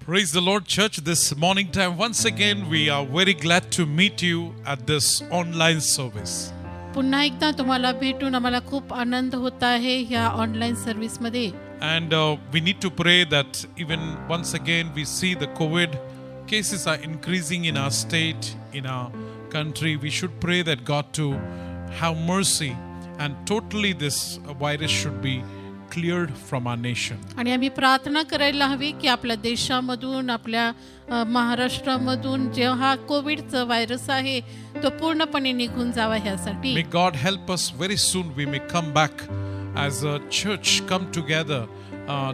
Praise the Lord, church. This morning time, once again, we are very glad to meet you at this online service. पुन्हा एकदा तुम्हाला भेटून आम्हाला खूप आनंद होत आहे ह्या online सर्व्हिसमध्ये. And we need to pray that even once again we see the COVID cases are increasing in our state, in our country. We should pray that God to have mercy and totally this virus should be cleared from our nation. आणि आम्ही प्रार्थना करायला हवी की आपल्या देशामधून आपल्या महाराष्ट्रामधून जे हा कोविडचा व्हायरस आहे तो पूर्णपणे निघून जावा ह्यासाठी. May God help us very soon. We may come back as a church, come together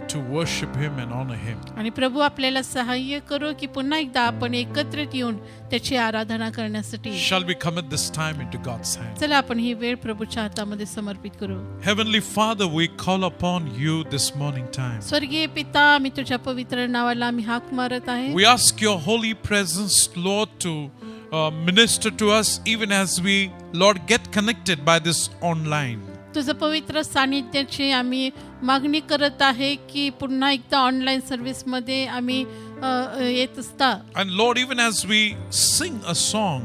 to worship Him and honor Him. आणि प्रभू आपल्याला सहाय्य करो की पुन्हा एकदा आपण एकत्रित येऊन त्याची आराधना करण्यासाठी. Shall we commit this time into God's hand? चला आपण ही वेळ प्रभूच्या हातामध्ये समर्पित करू. Heavenly Father, we call upon you this morning time. स्वर्गीय पिता, आम्ही तुझ्या पवित्र नावाला आम्ही हाक मारत आहे. We ask your holy presence, Lord, to minister to us even as we, Lord, get connected by this online. तुझं पवित्र सानिध्याची आम्ही मागणी करत आहे की पुन्हा एकदा ऑनलाईन सर्व्हिसमध्ये आम्ही येत असता. And Lord, even as we sing a song,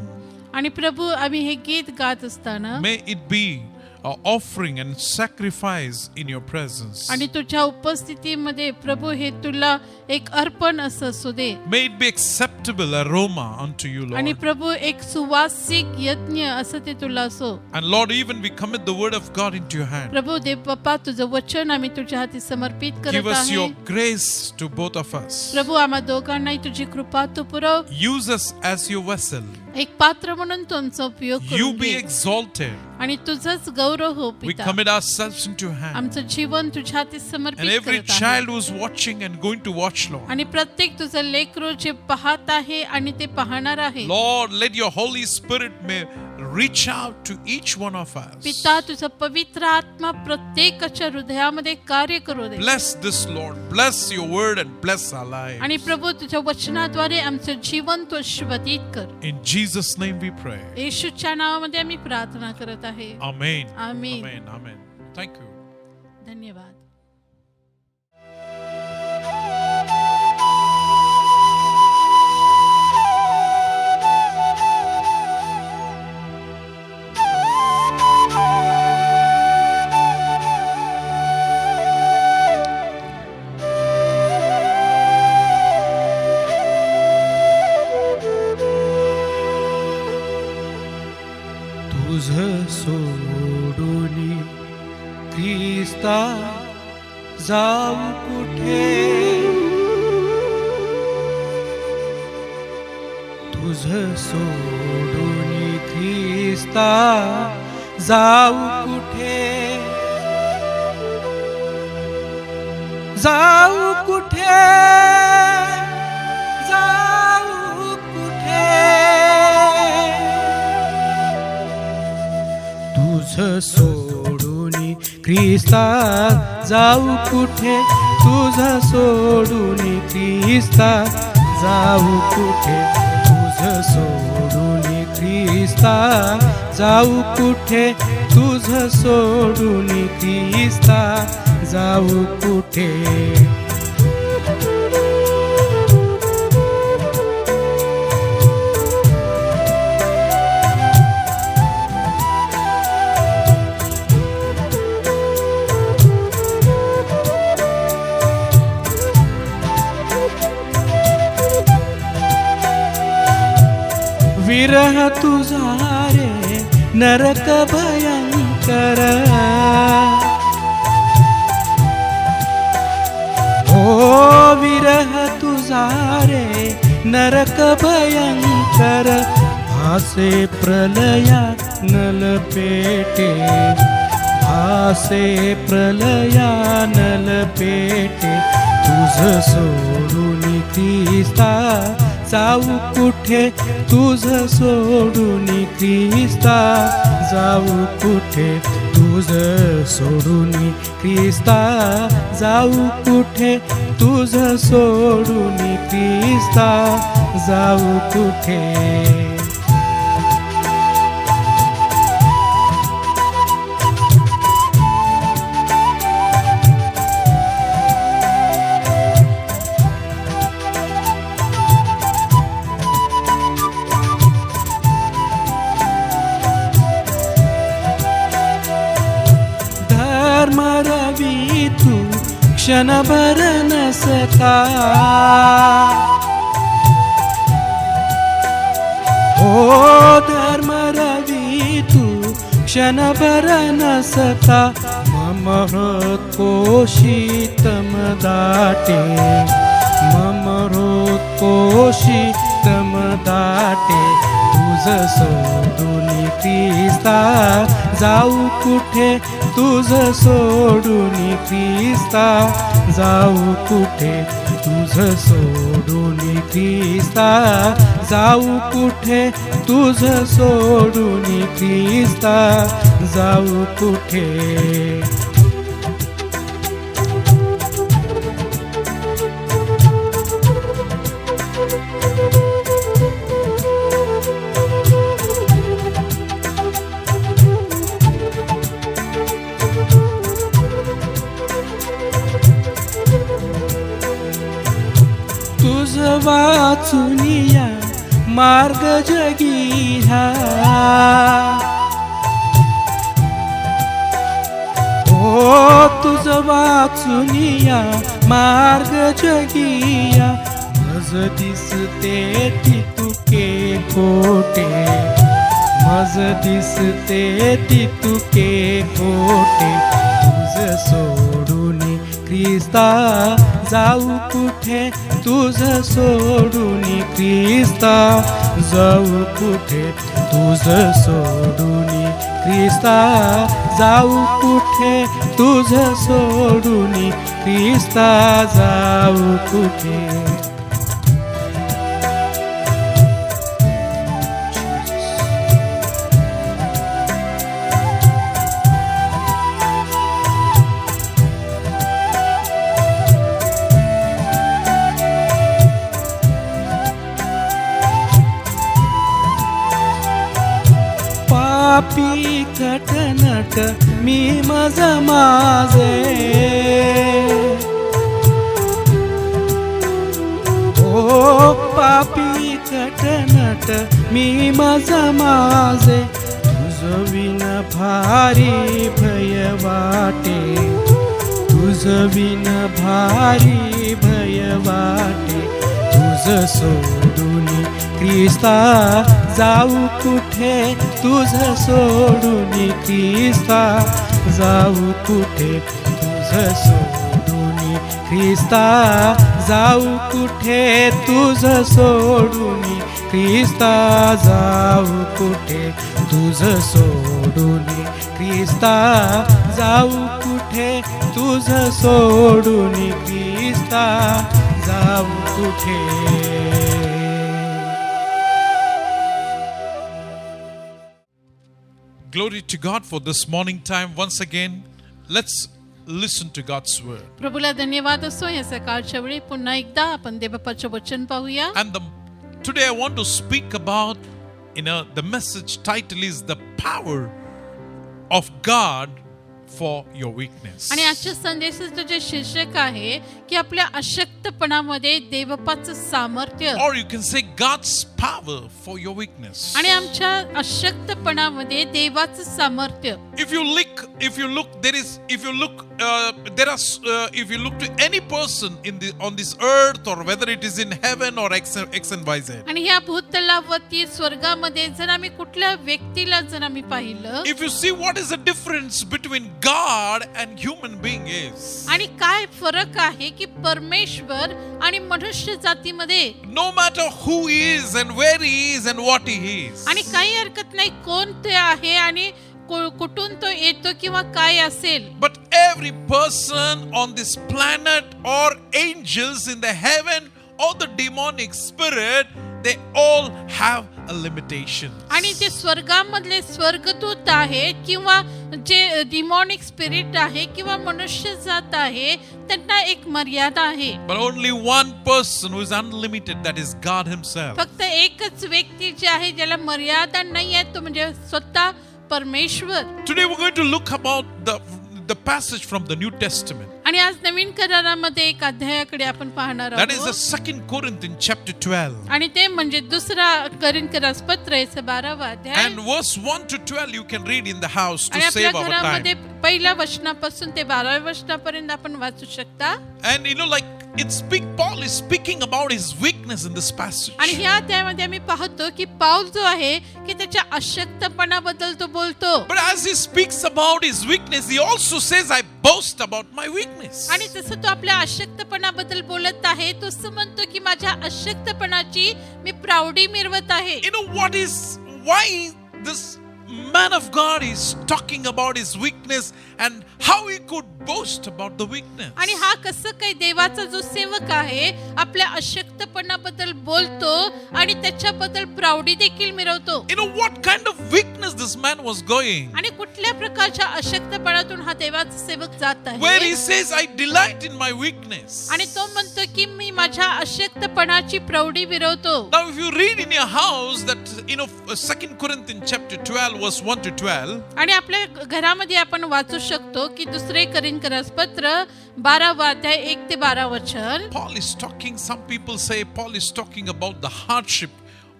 आणि प्रभू आम्ही हे गीत गात असताना may it be an offering and sacrifice in your presence. आणि तुझ्या उपस्थितीमध्ये प्रभू हे तुला एक अर्पण असू दे. May it be acceptable aroma unto you, आणि Lord. प्रभू एक सुवासिक यज्ञ असं ते तुला असो. And Lord, even we commit the word of God into your hand. प्रभू देव बाप्पा, तुझं वचन आम्ही तुझ्या हाती समर्पित Give करत us your आहे. grace to both of us. प्रभू आम्हा दोघांनाही तुझी कृपा तू पुरव. Use us as your vessel. एक पात्र म्हणून तुमचा उपयोग You करून be घे. exalted. आणि तुझंच गौरव हो We पिता. commit ourselves into your hand. आमचं जीवन तुझ्या हाती And समर्पित every करत आहे. child who's watching and going to watch, Lord. आणि प्रत्येक तुझं लेकरू जे पाहत आहे आणि ते पाहणार आहे. Lord, let your Holy Spirit may reach out to each one of us. पिता, तुझा पवित्र आत्मा प्रत्येकाच्या हृदयामध्ये कार्य करू दे. Bless this, Lord. Bless your word and bless our lives. आणि प्रभू तुझ्या वचनाद्वारे आमचं जीवन तू आशीर्वादित कर. In Jesus' name we pray. येशूच्या नावामध्ये आम्ही प्रार्थना करत आहे. Amen. Amen. Amen. Amen. Thank you. धन्यवाद. तुझ सोडून ख्रिस्ता जाऊ कुठे, तुझ सोडून ख्रिस्ता जाऊ कुठे, जाऊ कुठे, जाऊ कुठे, तुझ सोडून ख्रिस्ता जाऊ कुठे, तुझ सोडून ख्रिस्ता जाऊ कुठे, तुझ सोडून ख्रिस्ता जाऊ कुठे, तुझ सोडून ख्रिस्ता जाऊ कुठे. विरह तुझा रे नरक भयंकर, हो विरह तुझा रे नरक भयंकर, भासे प्रलया नल पेटे, भासे प्रलया नल पेटे, तुझ सोडून ख्रिस्ता जाऊ कुठे, तुझ सोडून ख्रिस्ता जाऊ कुठे, तुझ सोडून ख्रिस्ता जाऊ कुठे, तुझ सोडून ख्रिस्ता जाऊ कुठे. तू क्षणभर नसता. हो धर्म रवी तू क्षणभर नसता. मम हृत्कोशी तम दाटे, मम हृत्कोशी तम दाटे. तुझ सोडून ख्रिस्ता जाऊ कुठे, तुझ सोडून ख्रिस्ता जाऊ कुठे, तुझ सोडून ख्रिस्ता जाऊ कुठे, तुझ सोडून ख्रिस्ता जाऊ कुठे. तुझ वाचुनिया मार्ग जगी हा. हो तुझ वाचुनिया मार्ग जगिया. मज दिसते ती तुके कोटे, मज दिसते ती तुके कोटे. तुझ सोडून ख्रिस्ता जाऊ कुठे, तुझ सोडून ख्रिस्ता जाऊ कुठे, तुझ सोडून ख्रिस्ता जाऊ कुठे, तुझ सोडून ख्रिस्ता जाऊ कुठे. पापी कटनट मी मज माझे, ओ पापी कटनट मी मज माझे. तुझ विन भारी भय वाटे, तुझ विन भारी भय वाटे. तुझ सोडून ख्रिस्ता जाऊ कुठे, तुझ सोडून ख्रिस्ता जाऊ कुठे, तुझ सोडून ख्रिस्ता जाऊ कुठे, तुझ सोडून ख्रिस्ता जाऊ कुठे, तुझ सोडून ख्रिस्ता जाऊ कुठे, तुझ सोडून ख्रिस्ता जाऊ कुठे. Glory to God for this morning time. Once again, let's listen to God's word. प्रभूला धन्यवाद असो या सकाळच्या वेळी पुन्हा एकदा आपण देवबापाचे वचन पाहूया. And today I want to speak about, the message title is the power of God for your weakness. आणि आजच्या संदेशाचं जे शीर्षक आहे की आपल्या अशक्तपणामध्ये देवबापाचं सामर्थ्य, Or you can say God's power for your weakness. आणि आमच्या अशक्तपणामध्ये देवाचं सामर्थ्य. If you look, if you look to any person on this earth, or whether it is in heaven or X and Y Z. आणि ह्या भूतलावरती स्वर्गामध्ये जर आम्ही कुठल्या व्यक्तीला जर आम्ही पाहिलं, If you see what is the difference between God and human being is. आणि काय फरक आहे की परमेश्वर आणि मनुष्य जातीमध्ये, No matter who he is and where he is and what he is. आणि काही हरकत नाही कोण ते आहे आणि कुठून तो येतो किंवा काय असेल. But every person on this planet or angels in the heaven or the demonic spirit, they all have a limitation. आणि जे स्वर्गामधले स्वर्गदूत आहे किंवा जे डिमॉनिक स्पिरिट आहे किंवा मनुष्य जात आहे त्यांना एक मर्यादा आहे. But only one person who is unlimited, that is God himself. फक्त एकच व्यक्ती जे आहे ज्याला मर्यादा नाही आहे तो म्हणजे स्वतः परमेश्वर. Today we're going to look about the passage from the New Testament. आणि आज नवीन करारामध्ये एक अध्यायाकडे आपण पाहणार That is the आहोत. 2 Corinthians chapter 12. आणि ते म्हणजे दुसरा कोरिन्थीय पत्र 12वा अध्याय. And verse 1 to 12 you can read in the house to आणि आपल्या save our घरामध्ये time. पहिल्या वचनापासून ते 12व्या वचनापर्यंत आपण वाचू शकता. And Paul is speaking about his weakness in this passage. आणि ह्या त्यामध्ये आम्ही पाहतो की पाऊल जो आहे की त्याच्या अशक्तपणाबद्दल तो बोलतो. But as he speaks about his weakness, he also says, I boast about my weakness. आणि जसं तो आपल्या अशक्तपणाबद्दल बोलत आहे तो असं म्हणतो की माझ्या अशक्तपणाची मी प्राउडी मिरवत आहे. Why this man of God is talking about his weakness and how he could boast about the weakness. आणि हा कसं काही देवाचा जो सेवक आहे आपल्या अशक्तपणाबद्दल बोलतो आणि त्याच्याबद्दल प्राउडी देखील मिरवतो. What kind of weakness this man was going? आणि कुठल्या प्रकारच्या अशक्तपणातून हा देवाचा सेवक जात आहे. Where he says, I delight in my weakness. आणि तो म्हणतो की मी माझ्या अशक्तपणाची प्राउडी मिरवतो. Now if you read in your house that 2 Corinthians chapter 12 verse 1 to 12. आणि आपल्या घरामध्ये आपण वाचू शकतो की 2 कोरिंथीय पत्र 12 अध्याय 1 ते 12 वचन. Paul is talking, some people say Paul is talking about the hardship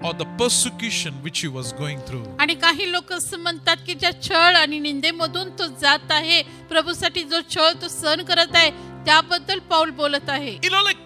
or the persecution which he was going through. आणि काही लोक असं म्हणतात की ज्या छळ आणि निंदेमधून तो जात आहे प्रभूसाठी जो छळ तो सहन करत आहे त्याबद्दल पाऊल बोलत आहे.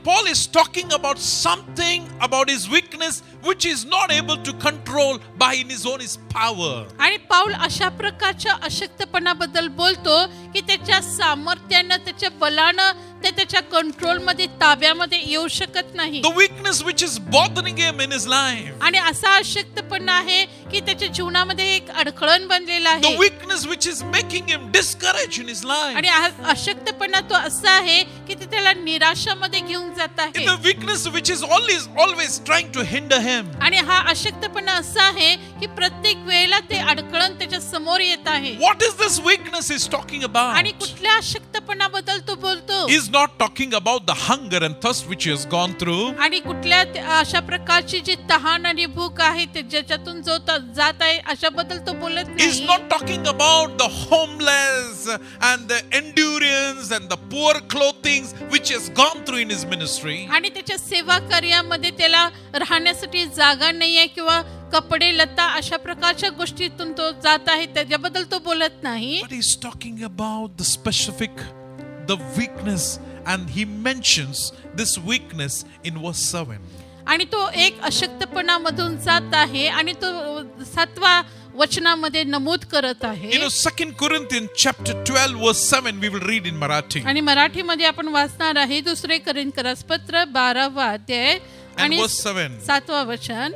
Paul is talking about something about his weakness which is not able to control by his own power. आणि पाऊल अशा प्रकारच्या अशक्तपणाबद्दल बोलतो की त्याच्या सामर्थ्यानं त्याच्या बलानं ते त्याच्या कंट्रोल मध्ये ताब्यामध्ये येऊ शकत नाही. The weakness which is bothering him in his life. आणि असा अशक्तपणा आहे की त्याच्या जीवनामध्ये एक अडखळण बनलेला आहे. The weakness which is making him discouraged in his life. आणि अशक्तपणा तो असा आहे की ते त्याला निराशामध्ये घेऊन जात आहे. The weakness which is always trying to hinder him. आणि हा अशक्तपणा असा आहे की प्रत्येक वेळेला ते अडखळण त्याच्या समोर येत आहे. What is this weakness he's talking about? आणि कुठल्या अशक्तपणाबद्दल तो बोलतो. He's not talking about the hunger and thirst which he has gone through. आणि कुठल्या अशा प्रकारची जी तहान आणि भूक आहे ते ज्याच्यातून जो जात आहे अशाबद्दल तो बोलत He's नाही. not talking about the homeless and the endurance and the poor clothing which he has gone through in his ministry. आणि त्याच्या सेवा कार्यामध्ये त्याला राहण्यासाठी जागा नाहीये किंवा कपडे लता अशा प्रकारच्या गोष्टीतून तो जात आहे त्याच्याबद्दल तो बोलत नाही. But he's talking about the specific, the weakness, and he mentions this weakness in verse 7. आणि तो एक अशक्तपणामधून जात आहे आणि तो 7व्या वचनामध्ये नमूद करत आहे. 2 Corinthians chapter 12 verse 7 we will read in Marathi. आणि मराठीमध्ये आपण वाचणार आहे 2 कोरिंथीय पत्र 12 अध्याय आणि 7वं वचन.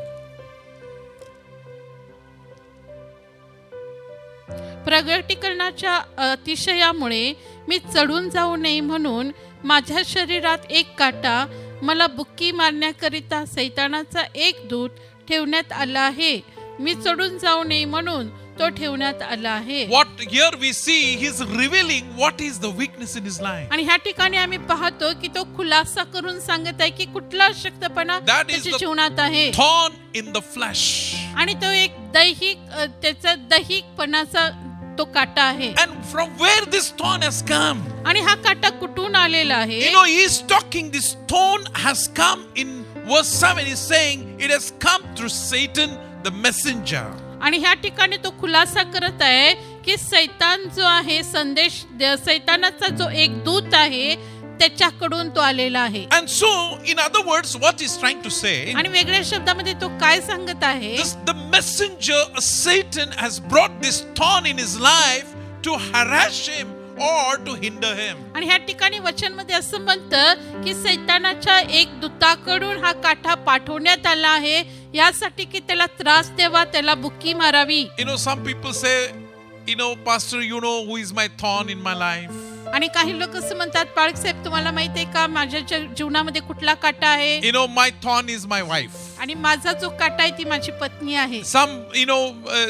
प्रगटीकरणाच्या अतिशयामुळे मी चढून जाऊ नये म्हणून माझ्या शरीरात एक काटा मला बुक्की मारण्याकरिता सैतानाचा एक दूत ठेवण्यात आला आहे. मी चढून जाऊ नये म्हणून तो ठेवण्यात आला आहे. What here we see, he's revealing what is the weakness in his life. आणि ह्या ठिकाणी आम्ही पाहतो की तो खुलासा करून सांगत आहे की कुठला अशक्तपणा त्याच्या जीवनात आहे. Thorn in the flesh. आणि तो एक त्याचा दैहिकपणाचा तो काटा आहे. And from where this thorn has come? आणि हा काटा कुठून आलेला आहे? He's talking, this thorn has come in verse 7. He's saying it has come through Satan the messenger. आणि ह्या ठिकाणी तो खुलासा करत आहे की सैतान जो आहे सैतानाचा जो एक दूत आहे त्याच्याकडून तो आलेला आहे. And so in other words what he's trying to say, आणि वेगळ्या शब्दामध्ये तो काय सांगत आहे? the messenger Satan has brought this thorn in his life to harass him or to hinder him. आणि ह्या ठिकाणी वचनमध्ये असं म्हणतं की सैतानाच्या एक दूताकडून हा काठा पाठवण्यात आला आहे यासाठी की त्याला त्रास द्यावा त्याला बुक्की मारावी. Some people say, pastor, who is my thorn in my life? आणि काही लोक असं म्हणतात पाळक साहेब तुम्हाला माहिती आहे का माझ्या जीवनामध्ये कुठला काटा आहे? My thorn is my wife. आणि माझा जो काटा आहे ती माझी पत्नी आहे. Some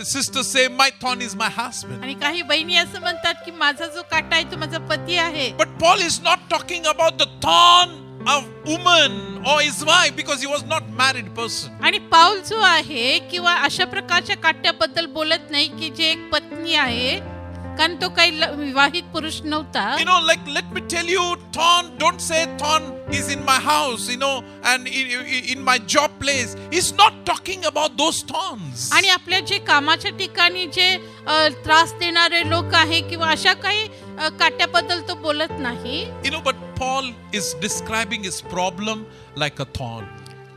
sisters say my thorn is my husband. आणि काही बहिणी असं म्हणतात की माझा जो काटा आहे तो माझा पती आहे. But Paul is not talking about the thorn of woman or his wife because he was not married person. आणि पाऊल जो आहे किंवा अशा प्रकारच्या काट्याबद्दल बोलत नाही की जे एक पत्नी आहे कारण तो काही विवाहित पुरुष नव्हता. Let me tell you, thorn, don't say thorn is in my house, and in my job place. He's not talking about those thorns. आणि आपल्या जे कामाच्या ठिकाणी जे त्रास देणारे लोक आहे किंवा अशा काही काट्याबद्दल तो बोलत नाही. But Paul is describing his problem like a thorn.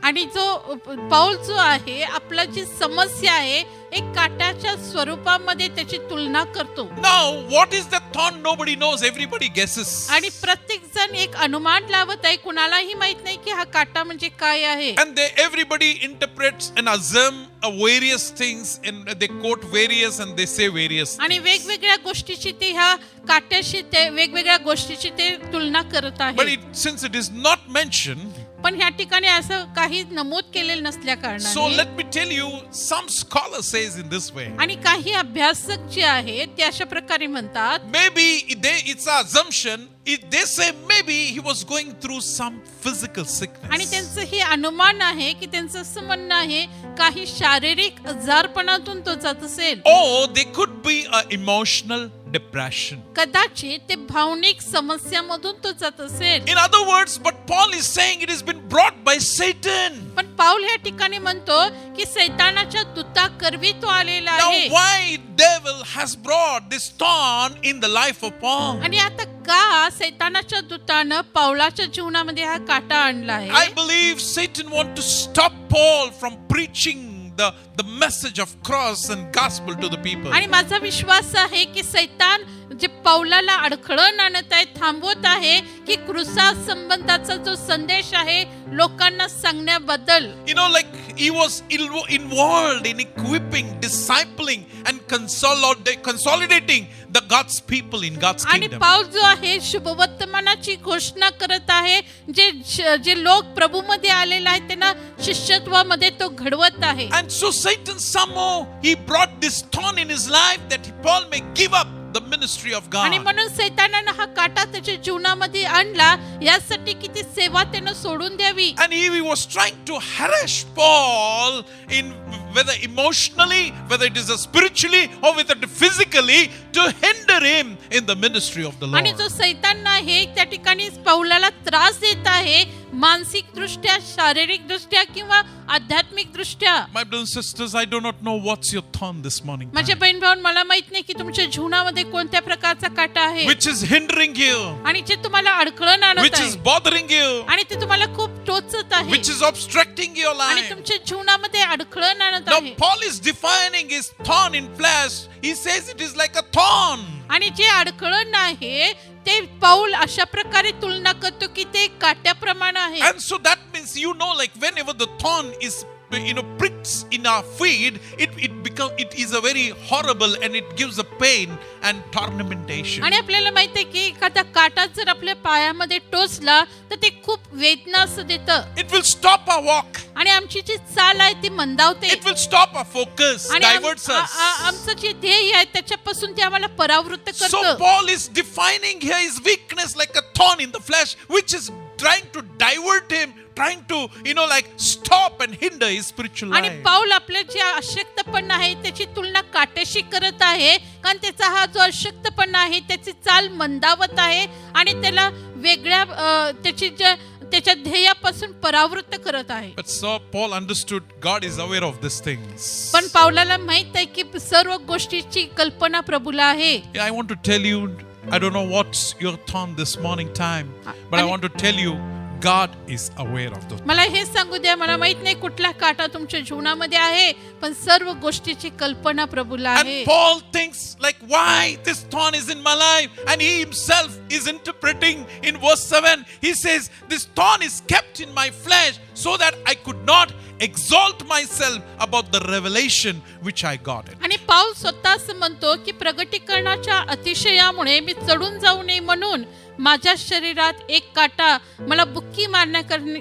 आणि जो पौल जो आहे आपला जी समस्या आहे एक काट्याच्या स्वरूपामध्ये त्याची तुलना करतो. Now, what is that thorn? Nobody knows. Everybody guesses. आणि प्रत्येक जण एक अनुमान लावत आहे, कुणालाही माहित नाही की हा काटा म्हणजे काय आहे. And everybody interprets and assume various things, and they quote various and they say various. आणि वेगवेगळ्या गोष्टीची ते ह्या काट्याशी ते वेगवेगळ्या गोष्टीची ते तुलना करत But आहे. since it is not mentioned, पण ह्या ठिकाणी असं काही नमूद केलेलं नसल्या so कारणाने let me tell you, some scholar says in this way. आणि काही अभ्यासक जे आहेत ते अशा प्रकारे म्हणतात Maybe it's an assumption. They say maybe he was going through some physical आणि sickness. त्यांचं हे अनुमान आहे की त्यांचं असं म्हणणं आहे काही शारीरिक आजारपणातून तो जात असेल. Or they could be an emotional depression. कदाचित ते भावनिक समस्यामधून तो जात असेल. In other words, but Paul is saying it has been brought by Satan. पण पाऊल या ठिकाणी म्हणतो की सैतानाच्या दूताकरवी तो आलेला Now, आहे. why devil has brought this thorn in the life of Paul? आणि आता का सैतानाच्या दूतानं पावलाच्या जीवनामध्ये हा काटा आणला I आहे? believe Satan want to stop Paul from preaching the message of cross and gospel to the people. आणि माझा विश्वास आहे की सैतान जे पावलाला अडखळण आणत आहे, थांबवत आहे की क्रूसा संबंधाचा जो संदेश आहे लोकांना सांगण्याबद्दल. Like he was involved in equipping, discipling and consolidating the God's people in God's आणि kingdom. पाऊल जो आहे शुभवर्तमानाची घोषणा करत आहे. जे लोक प्रभूमध्ये आलेले आहेत त्यांना शिष्यत्वामध्ये तो घडवत आहे. And so Satan somehow he brought this thorn in his life that Paul may give up the ministry of आणि God. म्हणून सैतानानं हा काटा त्याच्या जीवनामध्ये आणला यासाठी की ती सेवा त्यानं सोडून द्यावी. And he was trying to harass Paul in whether emotionally, whether it is spiritually or whether it physically, to hinder him in the ministry of the Lord. आणि जो सैतान आहे त्या ठिकाणी पौलाला त्रास देत आहे मानसिक दृष्ट्या, शारीरिक दृष्ट्या किंवा आध्यात्मिक दृष्ट्या. My brothers and sisters, I do not know what's your thorn this morning. माझ्या बहीण भाऊ मला माहित नाही की तुमच्या जीवनामध्ये कोणत्या प्रकारचा काटा आहे Which is hindering you, आणि जे तुम्हाला अडखळण आणत which is आहे bothering you, आणि ते तुम्हाला खूप टोचत आहे which is obstructing your आणि life. तुमच्या जीवनामध्ये अडखळण आणत Now आहे. Paul is defining his thorn in flesh. He says it is like a thorn. आणि जे अडखळण आहे ते पाऊल अशा प्रकारे तुलना करतो की ते काट्याप्रमाणे आहे. And so that means like whenever the thorn is pricks in our feet, it is a very horrible and it gives a pain and tormentation. आणि आपल्याला माहित आहे की एखादा काटा जर आपल्या पायामध्ये टोचला तर ते खूप वेदना असं देतं It will stop our walk. आणि आमची जी चाल आहे ती मंदावते It will stop our focus, आणि diverts us. आमचं जे ध्येय आहे त्याच्यापासून ते आम्हाला परावृत्त So करतं. Paul is defining here his weakness like a thorn in the flesh, which is trying to divert him, trying to like stop and hinder his spiritual आणि life. पाऊल आपलं जे अशक्तपणा आहे त्याची तुलना काट्याशी करत आहे कारण त्याचा हा जो अशक्तपणा आहे त्याची चाल मंदावत आहे आणि त्याला वेगळ्या त्याच्या ध्येयापासून परावृत्त करत आहे. But so Paul understood God is aware of these things. पण पावलाला माहित आहे की सर्व गोष्टीची कल्पना प्रभूला आहे. Yeah, I want to tell you, I don't know what's your thorn this morning time, but I want to tell you, God is aware of those. मला हे सांगू द्या, मला माहित नाही कुठला काटा तुमच्या जीवनामध्ये आहे पण सर्व गोष्टीची कल्पना प्रभूला आहे. And Paul thinks like, why this thorn is in my life? And he himself is interpreting in verse 7. He says, this thorn is kept in my flesh so that I could not exalt myself about the revelation which I got it. आणि पाऊल स्वतः असं म्हणतो की प्रगटीकरणाच्या अतिशयामुळे मी चढून जाऊ नये म्हणून माझ्या शरीरात एक काटा मला बुक्की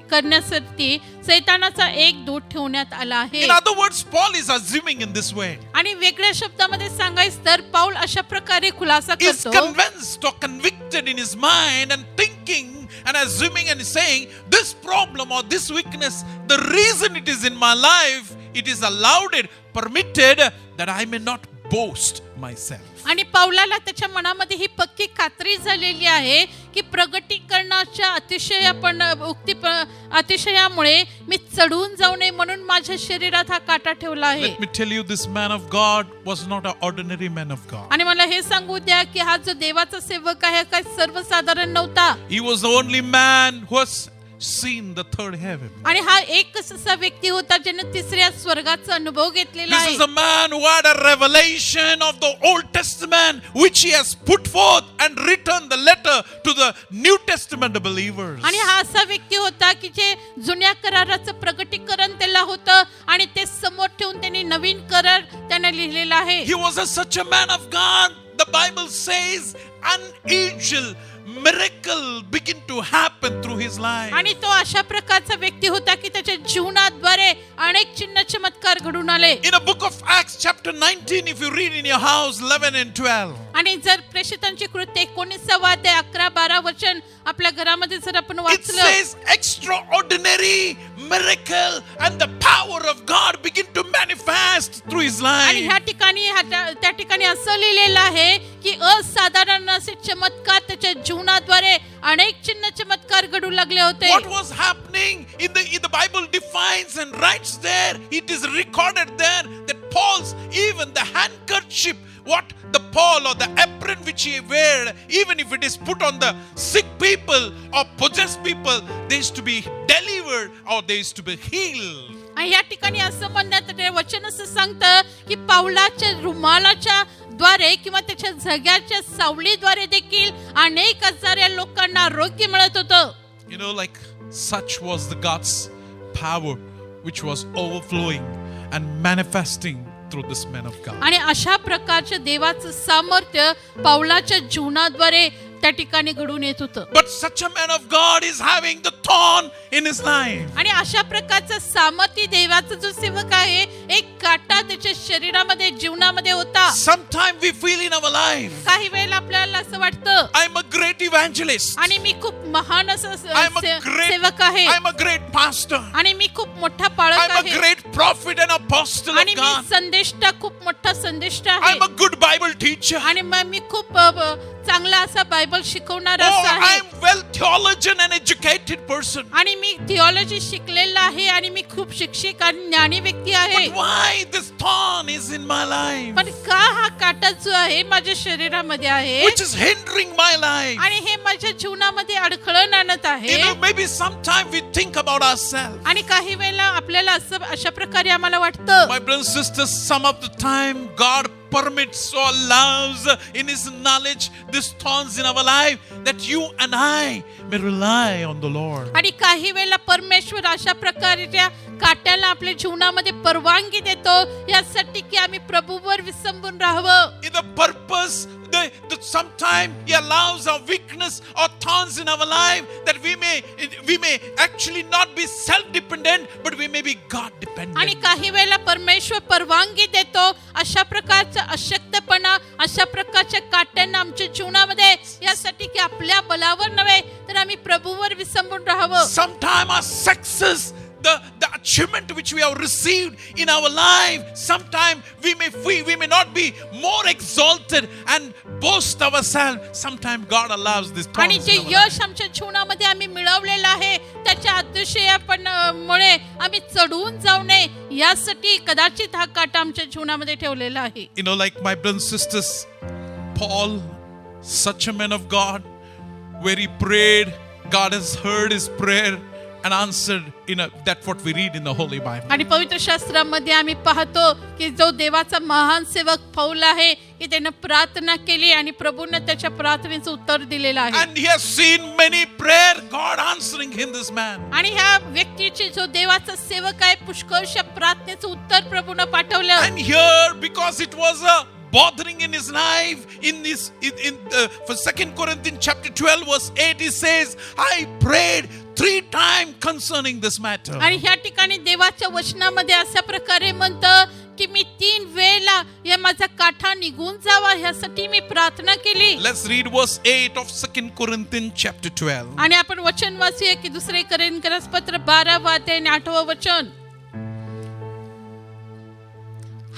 करण्यासाठी सैतानाचा एक दूत ठेवण्यात आला आहे. In other words, Paul is assuming in this way. आणि वेगळ्या शब्दामध्ये सांगायचं तर पाऊल अशा प्रकारे खुलासा Is करतो convinced or convicted in his mind and thinking and assuming and saying, this problem or this weakness, the reason it is in my life, it is allowed, permitted that I may not boast myself. आणि पौलाला त्याच्या मनामध्ये ही पक्की खात्री झालेली आहे की प्रगटीकरणाच्या अतिशयामुळे मी चढून जाऊ नये म्हणून माझ्या शरीरात हा काटा ठेवला आहे. Let me tell you, this man of God was not an ordinary man of God. आणि मला हे सांगू द्या की हा जो देवाचा सेवक आहे काय सर्वसाधारण नव्हता. He was the only man who has seen the third heaven. आणि हा एकच असा व्यक्ती होता ज्याने तिसऱ्या स्वर्गाचा अनुभव घेतलेला This आहे. is a man who had a revelation of the Old Testament, which he has put forth and written the letter to the New Testament believers. आणि हा असा व्यक्ती होता की जे जुन्या कराराचं प्रगटीकरण त्याला होतं आणि ते समोर ठेवून त्यांनी नवीन करार त्याने लिहिलेला आहे. He was such a man of God. The Bible says an angel miracle begin to happen through his life. आणि तो अशा प्रकारचा व्यक्ती होता की त्याच्या जीवनाद्वारे अनेक चिन्ह चमत्कार घडून आले. In a book of Acts chapter 19, if you read in your house 11 and 12. आणि जर प्रेषितांची कृत्य 19 अध्याय 11-12 वचन आपल्या घरामध्ये जर आपण It वाचलं, says extraordinary miracle and the power of God begin to manifest through his आणि life. ह्या ठिकाणी त्या ठिकाणी असं लिहिलेलं आहे की असाधारण असे चमत्कार त्याच्या जीवनाद्वारे अनेक चिन्ह चमत्कार घडू लागले होते. What was happening in the Bible defines and writes there, it is recorded there that Paul's even the handkerchief, what the Paul or the apron which he wear, even if it is put on the sick people or possessed people, they used to be delivered or they used to be healed. आणि या ठिकाणी असं म्हणण्यात ते वचन असं सांगतं की पावलाच्या रुमालाच्या द्वारे किंवा त्याच्या झग्याच्या सावलीद्वारे देखील अनेक आजाऱ्या लोकांना आरोग्य मिळत होतं. You know, like such was the God's power which was overflowing and manifesting through this man of God. आणि अशा प्रकारचे देवाचं सामर्थ्य पावलाच्या जीवनाद्वारे त्या ठिकाणी घडून येत होतं. But such a man of God is having the thorn in his life. आणि अशा प्रकारचा सामर्थ्य देवाचा जो सेवक आहे एक काटा त्याच्या शरीरामध्ये जीवनामध्ये होता. Sometimes we feel in our life, काही वेळेला आपल्याला असं वाटतं I'm a great evangelist. आणि मी खूप महान असं I'm a great, सेवक आहे I'm a great pastor. आणि मी खूप मोठा पाळक I'm a आहे great prophet and apostle आणि of मी God. संदेष्टा खूप मोठा संदेष्टा आहे I'm a good Bible teacher. आणि मग मी खूप चांगला असा बायबल शिकवणारा Oh, असा आहे I'm well theologian and educated person. आणि मी थिओलॉजी शिकलेला आहे आणि मी खूप शिक्षित आणि ज्ञानी व्यक्ती आहे. But why this thorn is in my life? पण का हा काटा जो आहे माझ्या शरीरामध्ये आहे Which is hindering my life. आणि हे माझ्या जीवनामध्ये अडखळण आणत आहे. You know, maybe sometimes we think about ourselves. आणि काही वेळेला आपल्याला असं अशा प्रकारे आम्हाला वाटतं. My brothers and sisters, some of the time God permits or allows in his knowledge these thorns in our life that you and I may rely on the Lord. आणि काही वेळेला परमेश्वर अशा प्रकारच्या काट्याला आपल्या जीवनामध्ये परवानगी देतो यासाठी की आम्ही प्रभूवर विसंबून राहावं. In the purpose, sometimes he allows our weakness or thorns in our life that we may actually not be self-dependent, but we may be God-dependent. आणि काही वेळेला परमेश्वर परवानगी देतो अशा प्रकारचा अशक्तपणा अशा प्रकारच्या काट्यांना आमच्या जीवनामध्ये यासाठी की आपल्या बलावर नव्हे तर आम्ही प्रभूवर विसंबून राहावं. Sometimes our success, the achievement which we have received in our life, sometimes we may not be more exalted and boast ourselves. Sometimes God allows this thorns आणि in जे our life. यश आमच्या जीवनामध्ये आम्ही मिळवलेलं आहे त्याच्या अतिशयपणामुळे आम्ही चढून जाऊ नये यासाठी कदाचित हा काटा आमच्या जीवनामध्ये ठेवलेला आहे. You know, like my brothers and sisters, Paul, such a man of God, where he prayed, God has heard his prayer and answered. That's what we read in the Holy Bible. आणि पवित्र शास्त्रामध्ये आम्ही पाहतो की जो देवाचा महान सेवक पौल आहे की त्याने प्रार्थना केली आणि प्रभूने त्याच्या प्रार्थनेचं उत्तर दिलेलं आहे. And he has seen many prayer, God answering him, this man. आणि ह्या व्यक्तीची जो देवाचा सेवक आहे पुष्कळशा प्रार्थनेचं उत्तर प्रभूने पाठवलं. And here, because it was a bothering in his life, for 2 Corinthians chapter 12 verse 8, he says, I prayed 3 times concerning this matter. आणि ह्या ठिकाणी देवाच्या वचनामध्ये अशा प्रकारे म्हणतं की मी 3 वेळेला या माझा काठा निघून जावा यासाठी मी प्रार्थना केली. Let's read verse 8 of 2 Corinthians chapter 12. आणि आपण वचन वाचूया की 2 कोरिंथीपत्र 12 अध्याय आणि 8 वचन.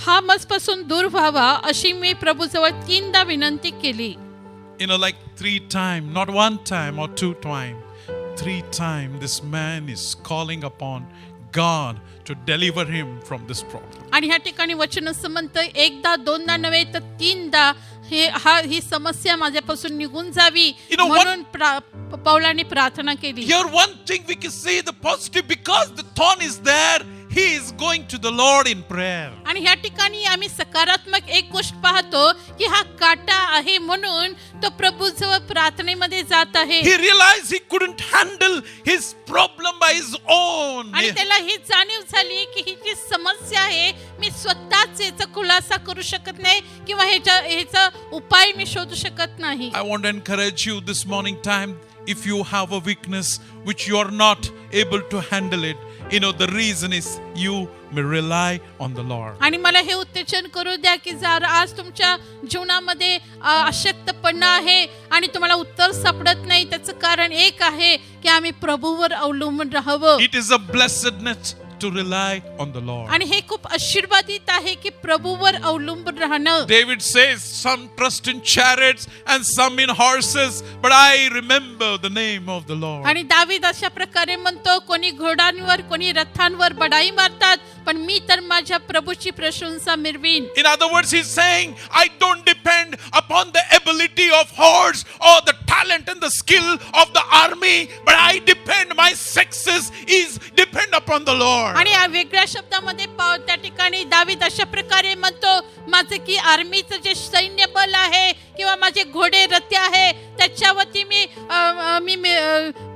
हा मजपासून दूर व्हावा अशी मी प्रभूजवळ 3दा विनंती केली. You know, like 3 times, not 1 time or 2 times. 3 times this man is calling upon God to deliver him from this problem. आणि ह्या ठिकाणी वचन असं म्हणतं, एकदा दोनदा नव्हे तर 3दा ही समस्या माझ्यापासून निघून जावी You know what? म्हणून पौलाने प्रार्थना केली. Here one thing we can see the positive, because the thorn is there, he is going to the Lord in prayer. आणि ह्या ठिकाणी आम्ही सकारात्मक एक गोष्ट पाहतो की हा काटा आहे म्हणून तो प्रभूजवळ प्रार्थनेमध्ये जात आहे. He realized he couldn't handle his problem by his own. आणि त्याला ही जाणीव झाली की ही जी समस्या आहे मी स्वतःच याचा खुलासा करू शकत नाही किंवा ह्याचा उपाय मी शोधू शकत नाही. I want to encourage you this morning time, if you have a weakness which you are not able to handle it, you know, the reason is you may rely on the Lord. आणि मला हे उत्तेजन करू द्या की जर आज तुमच्या जीवनामध्ये अशक्तपणा आहे आणि तुम्हाला उत्तर सापडत नाही, त्याचं कारण एक आहे की आम्ही प्रभूवर अवलंबून राहावं. It is a blessedness to rely on the Lord. आणि हे खूप आशीर्वादित आहे की प्रभूवर अवलंबून राहणं. David says, some trust in chariots and some in horses, but I remember the name of the Lord. आणि दावीद अशा प्रकारे म्हणतो, कोणी घोड्यांवर कोणी रथांवर बढाई मारतात पण मी तर माझ्या प्रभूची प्रशंसा मिरवीन. In other words, he's saying, I don't depend upon the ability of horse or the talent and the skill of the army, but I depend, my success is depend upon the Lord. आणि या वेगळ्या शब्दामध्ये त्या ठिकाणी दावीद अशा प्रकारे म्हणतो, माझे की आर्मीचं जे सैन्य बल आहे किंवा माझे घोडे रथ आहे त्याच्यावरती मी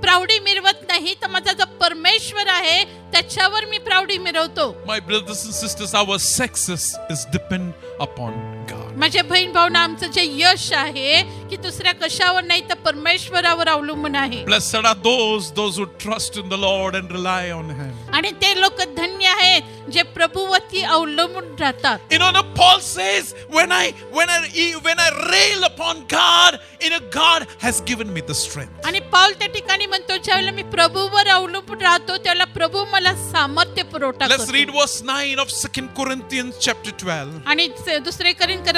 प्राउडी मिरवत नाही, तर माझा जो परमेश्वर आहे त्याच्यावर मी प्राउडी मिरवतो. My brothers and sisters, our success is depend upon God. माझ्या बहीण भावना, आमचं जे यश आहे की दुसऱ्या कशावर नाही तर परमेश्वरावर अवलंबून आहे. Blessed are those who trust in the Lord and rely on Him. आणि ते लोक धन्य आहेत जे प्रभूवरती अवलंबून राहतात. You know, Paul says, when I rail upon God, you know, God has given me the strength. आणि पाऊल त्या ठिकाणी म्हणतो, ज्यावेळेला मी प्रभूवर अवलंबून राहतो त्यावेळेला प्रभू मला सामर्थ्य पुरवठा Let's करतो. read verse 9 of 2 Corinthians chapter 12. आणि दुसरे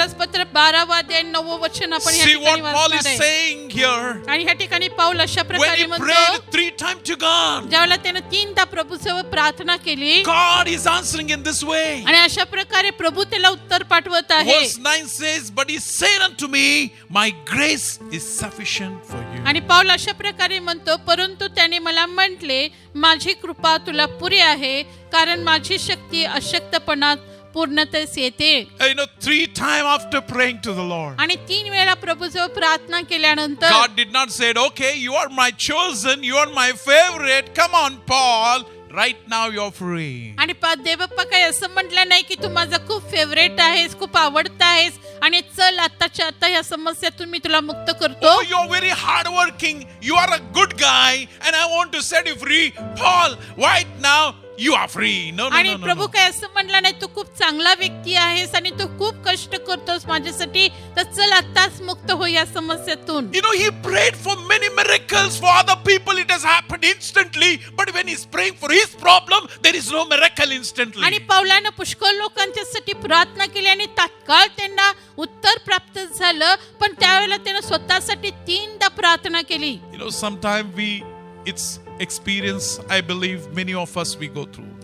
पत्र 12 अध्याय 9 वचन आपण या See ठिकाणी what Paul is वाचणार आहे. saying here. आणि ह्या ठिकाणी पाऊल अशा When प्रकारे he म्हणतो, prayed 3 times to God, ज्यावेळेला त्याने 3दा प्रभूजवळ प्रार्थना केली God is answering in this way. आणि अशा प्रकारे प्रभू त्याला उत्तर पाठवत आहे. Verse 9 says, but he said unto me, my grace is sufficient for you. आणि पाऊल अशा प्रकारे म्हणतो, परंतु त्याने मला म्हटले, माझी कृपा तुला पुरी आहे, कारण माझी शक्ती अशक्तपणात पूर्णतेस येते. You know, 3 times after praying to the Lord, आणि 3 वेळा प्रभूजवळ प्रार्थना केल्यानंतर God did not say, okay, you are my chosen, you are my favorite, come on Paul, right now you're free. आणि देवप्पा काही असं म्हटलं नाही की तू माझा खूप फेवरेट आहेस, खूप आवडता आहेस आणि चल आताच्या आता या समस्यातून मी तुला मुक्त करतो. Oh, you're very hardworking, you are a good guy, and I want to set you free. Paul, right now you are free. No, आणि प्रभू काय असं म्हटलं नाही, तू खूप चांगला व्यक्ती आहेस आणि तू खूप कष्ट करतोस माझ्यासाठी, तर चल आताच मुक्त हो या समस्येतून. You know, he prayed for many miracles for other people, it has happened instantly, but when he's praying for his problem, there is no miracle instantly. आणि पौलानं पुष्कळ लोकांच्यासाठी प्रार्थना केली आणि तात्काळ त्यांना उत्तर प्राप्त झालं, पण त्यावेळेला त्यानं स्वतःसाठी 3दा प्रार्थना केली. You know, sometimes it's experience, I believe many of us we go through.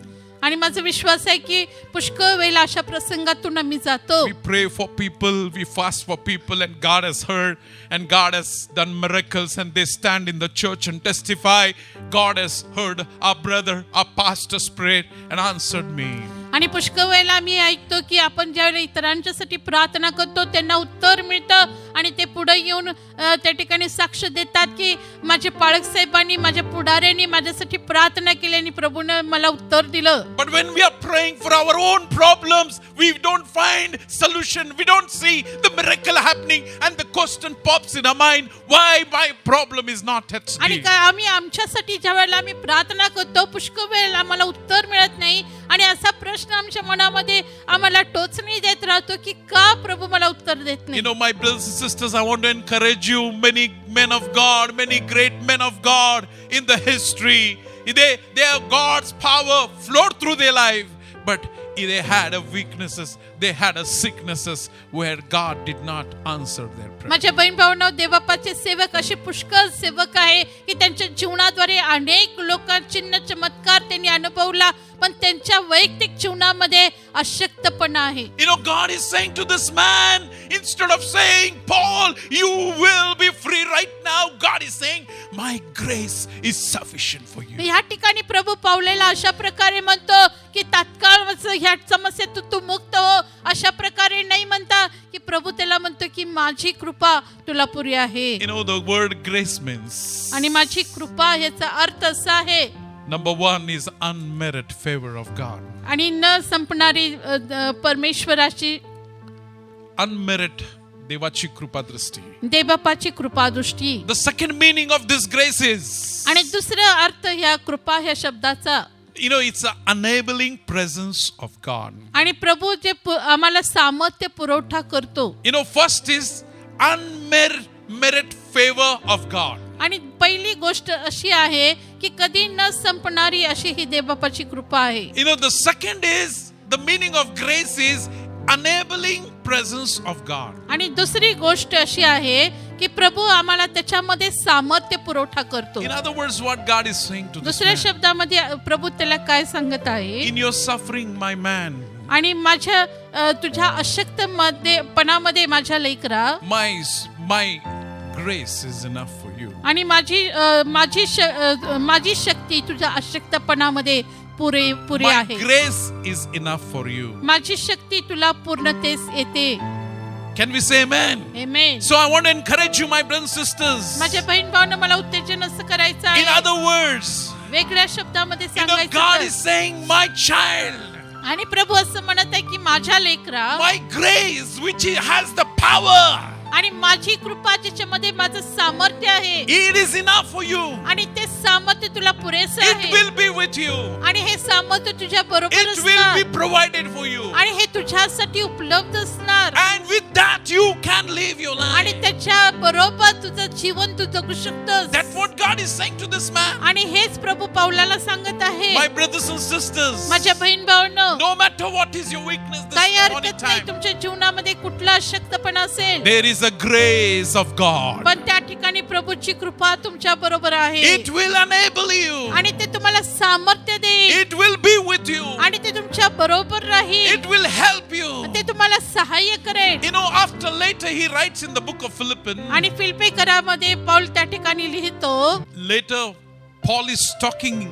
आणि माझा विश्वास आहे की पुष्कळ वेळेला अशा प्रसंगातून आम्ही जातो. We pray for people, we fast for people, and God has heard, and God has done miracles, and they stand in the church and testify, God has heard our brother, our pastor's prayer and answered me. आणि पुष्कळ वेळेला आम्ही ऐकतो की आपण ज्यावेळेला इतरांच्यासाठी प्रार्थना करतो त्यांना उत्तर मिळतं आणि ते पुढे येऊन त्या ठिकाणी साक्ष देतात की माझे पाळक साहेबांनी, माझ्या पुढाऱ्यांनी माझ्यासाठी प्रार्थना केली आणि प्रभूने मला उत्तर दिलं. But when we are praying for our own problems, we don't find solution, we don't see the miracle happening, and the question pops in our mind, why my problem is not touched? आणि आम्ही आमच्यासाठी ज्यावेळेला आम्ही प्रार्थना करतो पुष्कळ वेळेला आम्हाला उत्तर मिळत नाही आणि असा प्रश्न आमच्या मनामध्ये आम्हाला टोचणी देत राहतो की का प्रभू मला उत्तर देत नाही. You know, my brothers and sisters, I want to encourage you, many men of God, many great men of God in the history, they have God's power flowed through their life, but they had a weaknesses, they had a sicknesses where God did not answer their prayer. माझ्या बहीण भावांनो, देवबापाचे सेवक असे पुष्कळ सेवक आहे की त्यांच्या जीवनाद्वारे अनेक लोकांचे चिन्ह चमत्कार त्यांनी अनुभवला, पण त्यांच्या वैयक्तिक जीवनामध्ये अशक्तपणा आहे. You know, God is saying to this man, instead of saying, Paul, you will be free right now, God is saying, my grace is sufficient for you. ह्या ठिकाणी प्रभू पावलेला अशा प्रकारे म्हणतो की तात्काळ ह्या समस्येतून तू मुक्त हो, अशा प्रकारे नाही म्हणता की प्रभू त्याला म्हणतो की माझी कृपा तुला पुरी आहे. You know, the word grace means, आणि माझी कृपा याचा अर्थ असा आहे, number one is unmerited favor of God. आणि न संपणारी परमेश्वराची Unmerited देवाची कृपा दृष्टी. देवबापाची कृपा दृष्टी. The second meaning of this grace is, आणि दुसरा अर्थ ह्या कृपा ह्या शब्दाचा, you know, it's an enabling presence of God. आणि प्रभू जे आम्हाला सामर्थ्य पुरवठा करतो. You know, first is unmerited favor of God. आणि पहिली गोष्ट अशी आहे की कधी न संपणारी अशी ही देवबापाची कृपा आहे. You know, the second is, the meaning of grace is enabling presence of God. आणि दुसरी गोष्ट अशी आहे की प्रभू आम्हाला त्याच्यामध्ये सामर्थ्य पुरवठा करतो. In other words, what God is saying to this दुसऱ्या man, शब्दामध्ये प्रभू त्याला काय सांगत आहे, in your suffering, my man, आणि माझ्या तुझ्या अशक्तपणामध्ये माझ्या लेकरा, my grace is enough for you. आणि माझी शक्ती तुझ्या अशक्तपणामध्ये पुरी My आहे. grace is enough for you. माझी शक्ती तुला पूर्णतेस येते. Can we say amen? Amen. So I want to encourage you, my brothers and sisters. माझ्या बहीण भावांनो, मला उत्तेजन असं करायचं In आहे, other words, वेगळ्या शब्दामध्ये you know, God सांगायचं, is saying, my child, आणि प्रभू असं म्हणत आहे की माझ्या लेकरा, my grace, which has the power, आणि माझी कृपा ज्याच्यामध्ये माझं सामर्थ्य आहे, it is enough for you. आणि ते सामर्थ्य तुला पुरेसं It आहे, will be with you. आणि हे सामर्थ्य तुझ्या बरोबर It will be असणार, provided for you. आणि हे तुझ्यासाठी उपलब्ध असणार, And with that, you can live your आणि life. त्याच्या बरोबर तुझं जीवन तू जगू शकतोस. That's what God is saying to this man. आणि हेच प्रभू पावलाला सांगत आहे. My brothers and sisters, माझ्या बहीण भावांनो, no matter what is your weakness काही this morning हरकत नाही time, तुमच्या जीवनामध्ये कुठला अशक्तपणा असेल, there is a grace of God. पण त्या ठिकाणी प्रभूची कृपा तुमच्या बरोबर आहे, It will enable you. आणि ते तुम्हाला सामर्थ्य देईल, It will be with you. आणि ते तुमच्या बरोबर राहील, It will help you. ते तुम्हाला सहाय्य करेल. You know, after later he writes in the book of Philippians. आणि फिलिप्पीकरामध्ये पाऊल त्या ठिकाणी लिहितो, Later, Paul is talking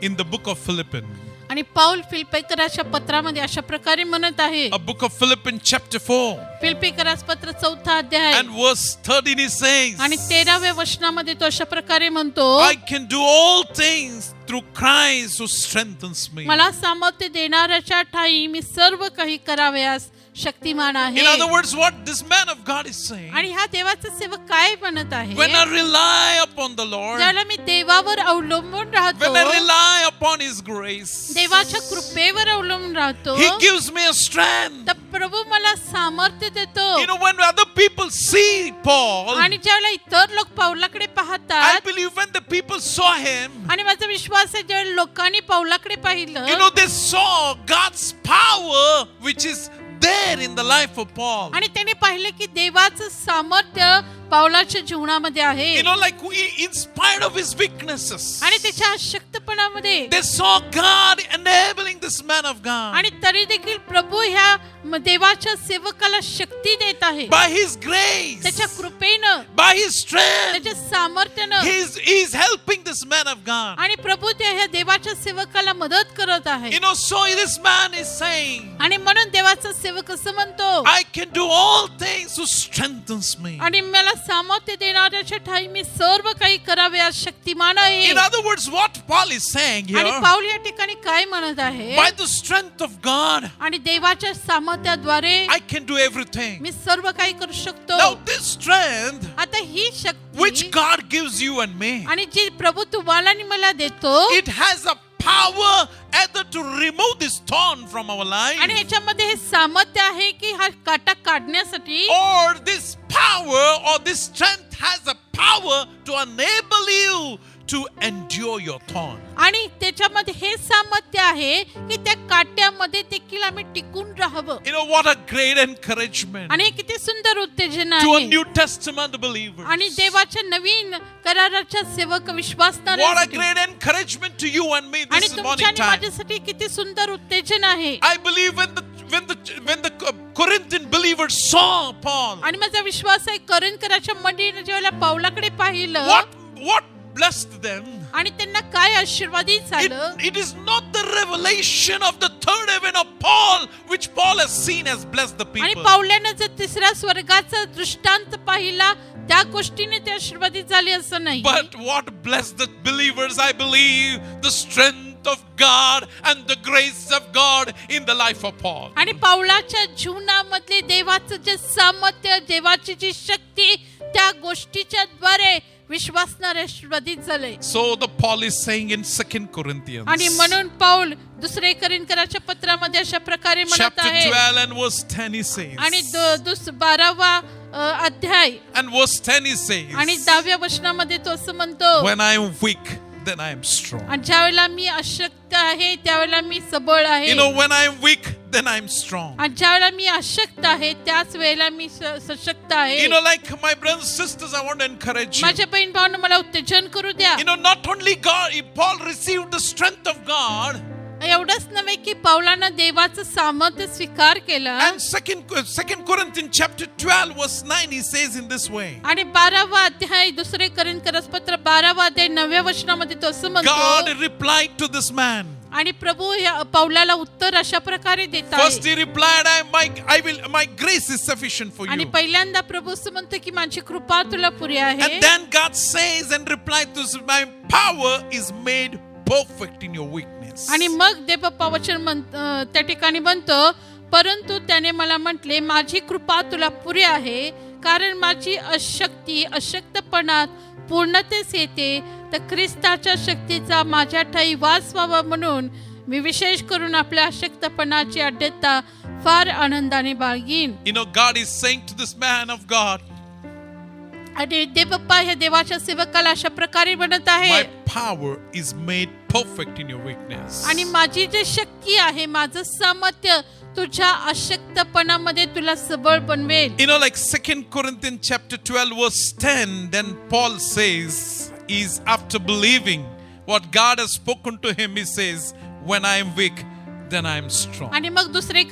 in the book of Philippians. आणि पाऊल फिलिप्पीकराच्या पत्रामध्ये अशा प्रकारे म्हणत आहे, A book of Philippians chapter 4 फिलिप्पीकरास पत्र 4 अध्याय and verse 13 he says, आणि 13व्या वचनामध्ये तो अशा प्रकारे म्हणतो, I can do all things through Christ who strengthens me. मला सामर्थ्य देणाऱ्याच्या ठाई मी सर्व काही करावयास शक्तिमान आहे. In other words, what this man of God is saying, आणि हा देवाचा सेवक काय म्हणत आहे, when I rely upon the Lord, ज्याला मी देवावर अवलंबून राहतो, when I rely upon his grace, देवाच्या कृपेवर अवलंबून राहतो, he gives me a strength. तर प्रभू मला सामर्थ्य देतो. You know, when other people see Paul, आणि ज्यावेळेला इतर लोक पावलाकडे I पाहतात, believe when the people saw him, आणि माझा विश्वास आहे ज्यावेळेला लोकांनी पावलाकडे पाहिलं, you know, they saw God's power which is there in the life of Paul. आणि त्यांनी पाहिलं की देवाचं सामर्थ्य पावलाच्या जीवनामध्ये आहे, You know, like in spite of his weaknesses, आणि त्याच्या अशक्तपणामध्ये, they saw God enabling this man of God. आणि तरी देखील प्रभू ह्या देवाच्या सेवकाला शक्ती देत आहे. By his grace, त्याच्या कृपेनं, by his strength, त्याच्या सामर्थ्यानं, he's helping this man of God. आणि प्रभू त्या ह्या देवाच्या सेवकाला मदत करत आहे. You know, so this man is saying, आणि म्हणून देवाचा सेवक असं म्हणतो, I can do all things who strengthens me. आणि मला सामर्थ्य देणाऱ्याच्या ठाई मी सर्व काही करावयास शक्तिमान आहे. In other words, what Paul is saying आणि here, पाऊल या ठिकाणी काय म्हणत आहे, by the strength of God, आणि देवाच्या सामर्थ्याद्वारे I can do everything. मी सर्व काही करू शकतो. Now, this strength आता ही which Shakti God gives you and me, आणि जी प्रभू तुम्हाला आणि मला देतो, it has a power either to remove this thorn from our आणि life, ह्याच्यामध्ये हे सामर्थ्य आहे की हा काटा काढण्यासाठी, or this power or this strength has a power to enable you to endure your thorn. आणि त्याच्यामध्ये हे सामर्थ्य आहे की त्या काट्यामध्ये देखील आम्ही टिकून राहावं. You know what a great encouragement आणि किती सुंदर उत्तेजन to a आहे. New Testament believer. आणि देवाच्या नवीन कराराच्या सेवक What a विश्वासणाऱ्यांसाठी great encouragement to you and me आणि this तुमच्या morning आणि time. माझ्यासाठी किती सुंदर उत्तेजन आहे. I believe when the Corinthian believers saw Paul, आणि माझा विश्वास आहे करिंथकराच्या मंडळीने जेव्हा पाऊलाकडे पाहिलं what blessed them. आणि त्यांना काय आशीर्वादित झालं. It is not the revelation of the third heaven of Paul which Paul has seen has blessed the आणि people. पाऊलानं जर तिसऱ्या स्वर्गाचा दृष्टांत पाहिला त्या गोष्टीने ते आशीर्वादित झाले असं नाही. But what blessed the believers, I believe, the strength of God and the grace of God in the life of Paul. आणि पाऊलाच्या जीवनामधले देवाचं जे सामर्थ्य, देवाची जी शक्ती त्या गोष्टीच्या द्वारे विश्वासणारे आशीर्वादित झाले. So the Paul is saying in 2 Corinthians आणि म्हणून पाऊल दुसरे करिंथकराच्या पत्रामध्ये अशा प्रकारे म्हणत chapter आहे 12 and verse 10 he says. आणि 12वा अध्याय And verse 10 he says, आणि 10व्या वचनामध्ये तो असं म्हणतो when I am weak, then I am strong. आणि ज्यावेळेला मी अशक्त आहे त्यावेळेला मी सबळ आहे. You know, when I am weak, then I am strong. आणि ज्यावेळेला मी अशक्त आहे त्याच वेळेला मी सशक्त आहे. You know, like my brothers and sisters, I want to encourage you. माझ्या बहीण भावांना मला उत्तेजन करू द्या. You know, not only Paul received the strength of God, एवढंच नव्हे की पाऊलानं देवाचं सामर्थ्य स्वीकार केला. and second Corinthians chapter 12 verse 9 he says in this way. आणि 12वा अध्याय दुसरे करिंथकरास पत्र 12वा अध्याय 9व्या वचनामध्ये तो असं God म्हणतो replied to this man. आणि प्रभू या पाऊलाला उत्तर अशा प्रकारे देत First आहे. he replied, my grace is sufficient for आणि you. पहिल्यांदा प्रभू असं म्हणतो की माझी कृपा तुला पुरी आहे. And then God says and replied to this, my power is made perfect in your weakness. आणि मग देवबाप्पा वचन त्या ठिकाणी म्हणतो परंतु त्याने मला म्हटले माझी कृपा तुला पुरी आहे कारण माझी अशक्तपणात पूर्णतेस येते तर ख्रिस्ताच्या शक्तीचा माझ्या ठाई वास व्हावा म्हणून मी विशेष करून आपल्या अशक्तपणाची अड्डता फार आनंदाने बाळगीन. You know, God is saying to this man of God, आणि देवबाप्पा ह्या देवाच्या सेवकाला अशा प्रकारे म्हणत my आहे power is made perfect in your weakness. आणि माझी जे शक्ती आहे माझं सामर्थ्य तुझ्या अशक्तपणामध्ये तुला सबळ बनवेल. You know, like 2 Corinthians chapter 12 verse 10, then Paul says, is after believing what God has spoken to him, he says, when I am weak, then I am strong. आणि मग दुसरे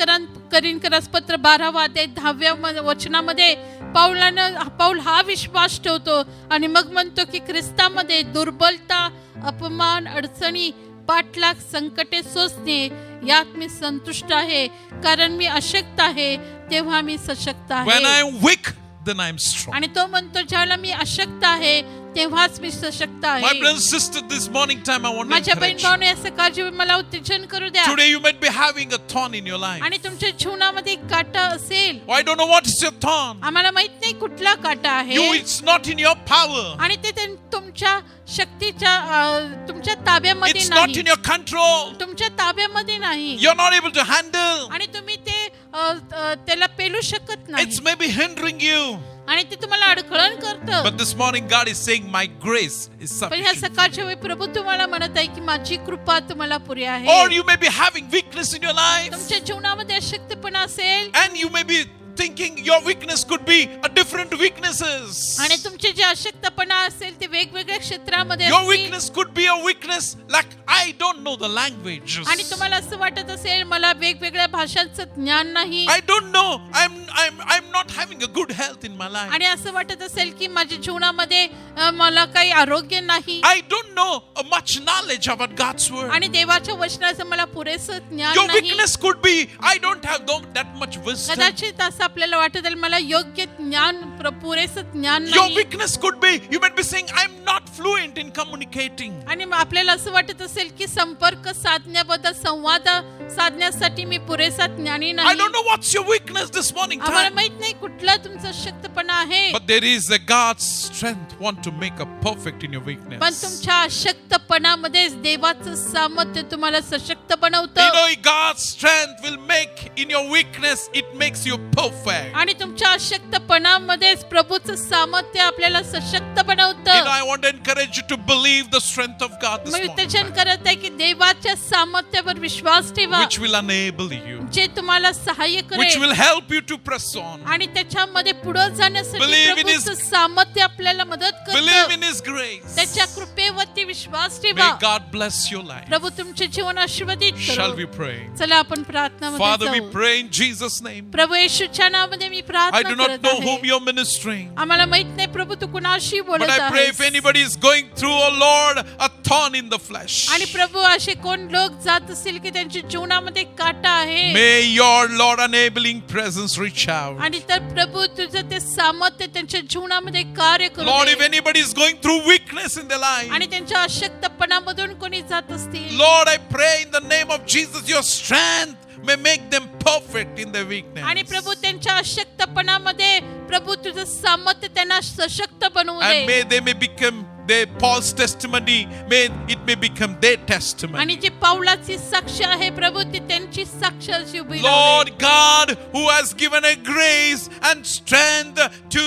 करिंथकरास पत्र 12वा अध्याय 10व्या वचनामध्ये पाऊल हा विश्वास ठेवतो आणि मग म्हणतो की ख्रिस्तामध्ये दुर्बलता, अपमान, अडचणी, पाठलाग, संकटे सोसणे यात मी संतुष्ट आहे कारण मी अशक्त आहे तेव्हा मी सशक्त When I आहे. am weak, then I am strong. आणि तो म्हणतो ज्यावेळेला मी अशक्त आहे तेव्हाच मी सशक्त My आहे. brothers and sisters, this morning time I want to माझ्या बहीण encourage you. भावाने या सकाळची मला उत्तेजन करू द्या. Today you might be having a thorn in your life. आणि तुमच्या जीवनामध्ये एक काटा असेल. I don't know what is your thorn. आम्हाला माहित नाही कुठला काटा आहे It's not in your power. आणि ते तुमच्या शक्तीच्या तुमच्या ताब्यामध्ये It's not नाही, in your control. तुमच्या ताब्यामध्ये नाही You're not able to handle. आणि तुम्ही ते त्याला पेलू शकत नाही It's maybe hindering you. आणि ते तुम्हाला अडखळण करतं. But this morning God is saying, my grace is पण ह्या sufficient. सकाळच्या वेळी प्रभू तुम्हाला म्हणत आहे की माझी कृपा तुम्हाला पुरी आहे. Or you may be having weakness in your life. तुमच्या जीवनामध्ये अशक्तपणा असेल And you may be thinking your weakness could be a different weaknesses. आणि तुमचे जे अशक्तपणा असेल ते वेगवेगळ्या क्षेत्रामध्ये Your असतील. weakness could be a weakness like I don't know the languages. आणि तुम्हाला असं वाटत असेल मला वेगवेगळ्या भाषांचं ज्ञान नाही I don't know. I'm not having a good health in my life. आणि असं वाटत असेल की माझ्या जीवनामध्ये मला काही आरोग्य नाही I don't know much knowledge about God's word. आणि देवाच्या वचनाचं मला पुरेसं ज्ञान Your नाही. weakness could be I don't have that much wisdom. कदाचित असं आपल्याला वाटत असेल मला योग्य ज्ञान पुरेसं ज्ञान Your नाही. weakness could be you might be saying I'm not fluent in communicating. आणि मग आपल्याला असं वाटत असेल की संपर्क साधण्याबद्दल संवाद साधण्यासाठी मी पुरेसा ज्ञानी I नाही. don't know what's your weakness this morning आम्हाला time. माहित नाही कुठला तुमचा शक्तपणा आहे, But there is a God's strength want to make a perfect in your पण weakness. तुमच्या अशक्तपणामध्येच देवाचं सामर्थ्य तुम्हाला सशक्त You बनवतं. know, God's strength will make in your weakness, it makes you perfect. आणि तुमच्या अशक्तपणामध्येच प्रभूचं सामर्थ्य आपल्याला सशक्त You know, बनवतं. I want to encourage you to believe the strength of God this me morning, विवेचन करत आहे की देवाच्या सामर्थ्यावर विश्वास ठेवा, which will enable you, जे तुम्हाला सहाय्य which करेल will help you to press on. आणि त्याच्यामध्ये पुढे जाण्यासाठी Believe in प्रभूचं His- सामर्थ्य आपल्याला मदत Believe करतं. in His grace. त्याच्या कृपेवरती विश्वास ठेवा. May God bless your life. प्रभू तुमचे जीवन आशीर्वादित Shall we करो. pray? चला आपण प्रार्थनामध्ये Father, we जाऊ. pray in Jesus' name. प्रभू येशूच्या नावामध्ये मी I प्रार्थना do not करत know whom आहे. you're ministering, आम्हाला माहित नाही प्रभू तू कुणाशी but बोलत I pray if आहेस. anybody is going through, oh Lord, a thorn in the flesh, आणि प्रभू असे कोण लोक जात असतील की त्यांच्या जीवनामध्ये काटा आहे, may your Lord enabling presence reach out. आणि तर प्रभू तुझं ते सामर्थ्य त्यांच्या जीवनामध्ये कार्य करू Lord, if they. anybody is going through weakness in their life, आणि त्यांच्या अशक्तपणामधून कोणी जात असतील, Lord, I pray in the name of Jesus, your strength may make them perfect in their आणि weakness. प्रभू त्यांच्या अशक्तपणामध्ये प्रभू तुझं सामर्थ्य त्यांना सशक्त बनवू And they. may they may become their Paul's testimony, may it may become their testimony. आणि जी पाऊलाची साक्ष आहे प्रभू ती त्यांची साक्ष अशी उभी राहू Lord they. God, who has given a grace and strength to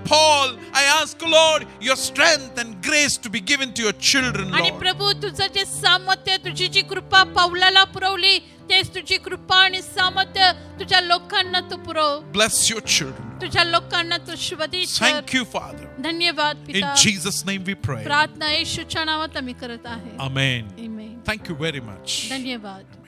Paul, I ask, Lord, your strength and grace to be given to your children, आणि Lord. प्रभू तुझं जे सामर्थ्य तुझी जी कृपा पाऊलाला पुरवली तेच तुझी कृपा आणि सामर्थ्य तुझ्या लोकांना तू पुरव. Bless your children. तुझ्या लोकांना तू शुभदीत कर. Thank you, Father. धन्यवाद In पिता. Jesus' name we pray. प्रार्थना येशूच्या नावात आम्ही करत आहे. Amen. Amen. Thank you very much. धन्यवाद.